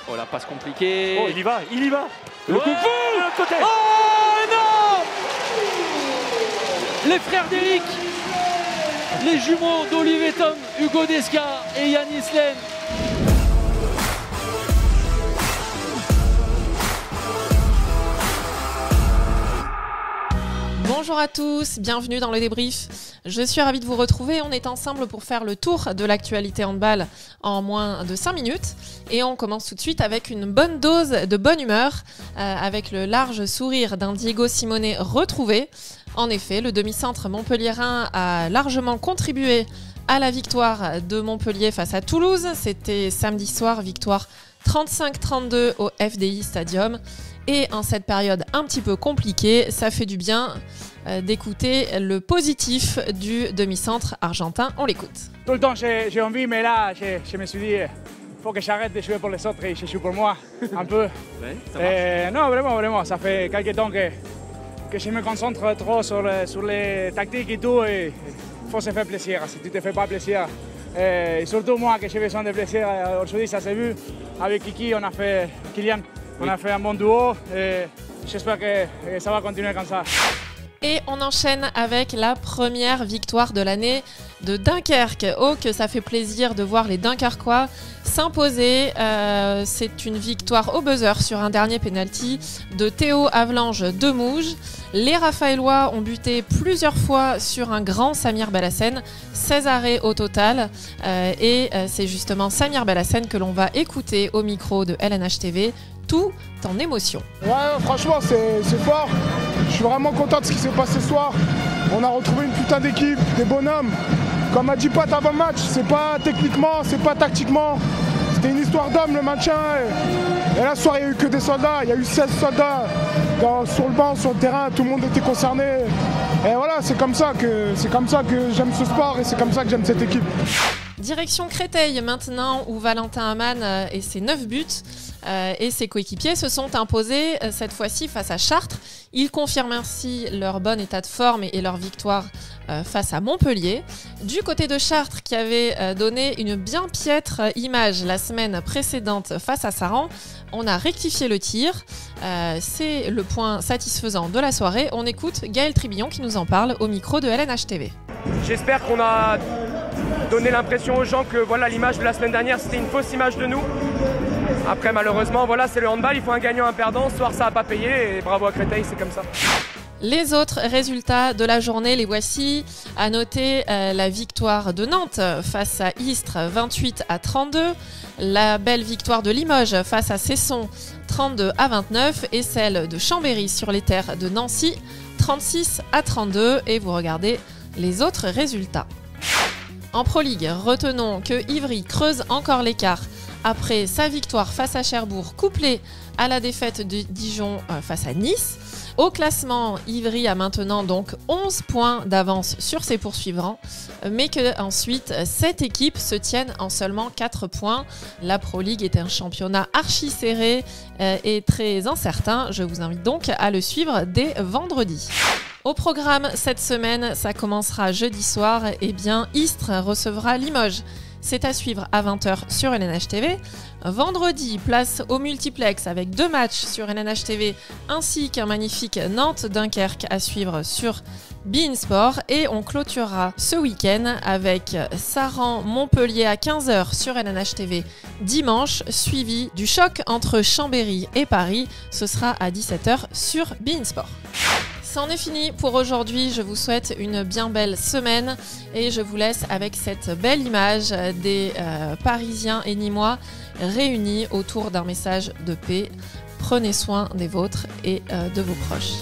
Oh la passe compliquée. Oh il y va, il y va. Le coup de l'autre côté. Oh non! Les frères d'Eric, les jumeaux d'Olivier Tom, Hugo Desca et Yanis Len. Bonjour à tous, bienvenue dans le débrief. Je suis ravie de vous retrouver. On est ensemble pour faire le tour de l'actualité handball en moins de 5 minutes. Et on commence tout de suite avec une bonne dose de bonne humeur, avec le large sourire d'un Diego Simonet retrouvé. En effet, le demi-centre montpelliérain a largement contribué à la victoire de Montpellier face à Toulouse. C'était samedi soir, victoire 35-32 au FDI Stadium. Et en cette période un petit peu compliquée, ça fait du bien d'écouter le positif du demi-centre argentin. On l'écoute. Tout le temps j'ai envie, mais là je me suis dit il faut que j'arrête de jouer pour les autres et je joue pour moi un peu. Ouais, ça marche. Non, vraiment, ça fait quelques temps que je me concentre trop sur les tactiques et tout. Et il faut se faire plaisir. Si tu ne te fais pas plaisir, et surtout moi que j'ai besoin de plaisir, aujourd'hui ça s'est vu. Avec Kiki, Kylian, on a fait un bon duo et j'espère que ça va continuer comme ça. Et on enchaîne avec la première victoire de l'année de Dunkerque. Oh, que ça fait plaisir de voir les Dunkerquois s'imposer. C'est une victoire au buzzer sur un dernier penalty de Théo Avelange de Mouge. Les Raphaélois ont buté plusieurs fois sur un grand Samir Belhassen, 16 arrêts au total. Et c'est justement Samir Belhassen que l'on va écouter au micro de LNH TV, tout en émotion. Ouais, franchement, c'est fort. Je suis vraiment content de ce qui s'est passé ce soir. On a retrouvé une putain d'équipe, des bonhommes. Comme a dit Pat avant le match, c'est pas techniquement, c'est pas tactiquement. C'était une histoire d'homme le maintien. Et là, ce soir, il n'y a eu que des soldats. Il y a eu 16 soldats sur le banc, sur le terrain. Tout le monde était concerné. Et voilà, c'est comme ça que j'aime ce sport et c'est comme ça que j'aime cette équipe. Direction Créteil maintenant, où Valentin Amann et ses 9 buts et ses coéquipiers se sont imposés cette fois-ci face à Chartres. Ils confirment ainsi leur bon état de forme et leur victoire face à Montpellier. Du côté de Chartres, qui avait donné une bien piètre image la semaine précédente face à Saran, on a rectifié le tir. C'est le point satisfaisant de la soirée. On écoute Gaël Tribillon qui nous en parle au micro de LNH TV. J'espère qu'on a donné l'impression aux gens que voilà, l'image de la semaine dernière, c'était une fausse image de nous. Après, malheureusement, voilà, c'est le handball, il faut un gagnant, un perdant. Ce soir, ça n'a pas payé et bravo à Créteil, c'est comme ça. Les autres résultats de la journée, les voici. À noter la victoire de Nantes face à Istres, 28-32. La belle victoire de Limoges face à Cesson, 32-29. Et celle de Chambéry sur les terres de Nancy, 36-32. Et vous regardez les autres résultats. En Pro League, retenons que Ivry creuse encore l'écart après sa victoire face à Cherbourg, couplée à la défaite de Dijon face à Nice. Au classement, Ivry a maintenant donc 11 points d'avance sur ses poursuivants, mais que ensuite 7 équipes se tiennent en seulement 4 points. La Pro League est un championnat archi serré et très incertain. Je vous invite donc à le suivre dès vendredi. Au programme cette semaine, ça commencera jeudi soir. Eh bien, Istres recevra Limoges. C'est à suivre à 20h sur LNH TV. Vendredi, place au multiplex avec 2 matchs sur LNH TV ainsi qu'un magnifique Nantes-Dunkerque à suivre sur beIN Sport. Et on clôturera ce week-end avec Saran-Montpellier à 15h sur LNH TV dimanche, suivi du choc entre Chambéry et Paris. Ce sera à 17h sur beIN Sport. C'en est fini pour aujourd'hui. Je vous souhaite une bien belle semaine et je vous laisse avec cette belle image des Parisiens et Nîmois réunis autour d'un message de paix. Prenez soin des vôtres et de vos proches.